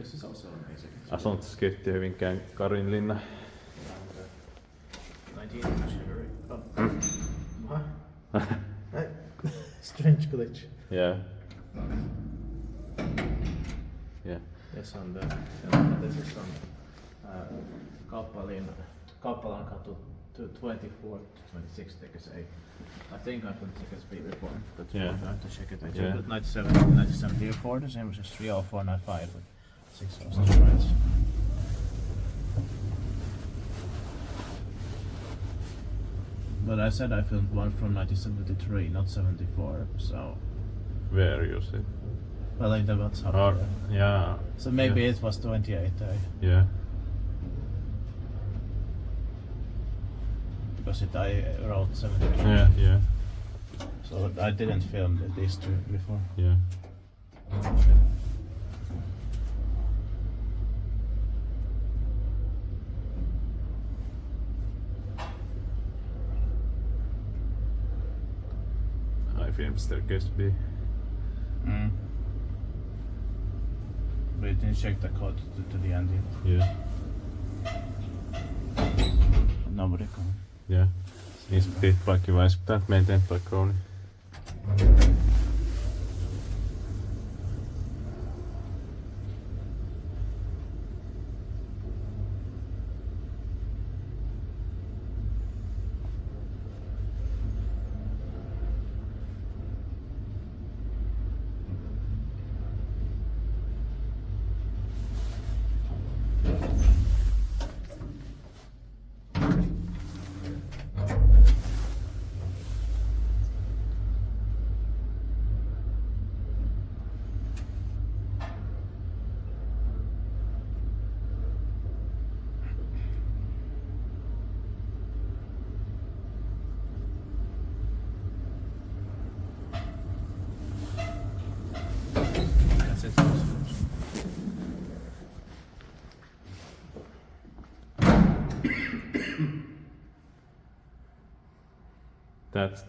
This is also amazing. Asuntoskeittiö Hyvinkään Karinlinna. 19th century. What? Strange glitch. Yeah. Yeah. Yes, on this is on Kauppalankatu 24 to 26 tickets. I think I put tickets be reformed, but yeah. I have to check it. I Yeah. checked 9704, the same as 30495 with 6 hostage rights. But I said I filmed one from 1973, not 74, so... Where you see? Well, in the WhatsApp. Or, yeah. So maybe yeah. it was 28, Yeah. because I wrote 73. Yeah, yeah. So I didn't film these two before. Yeah. I filmed Staircase B. But you didn't check the code to the end yet. Yeah. Nobody come. Yeah. Niin speedbike vai pitää maintain by Kone. That's it. That's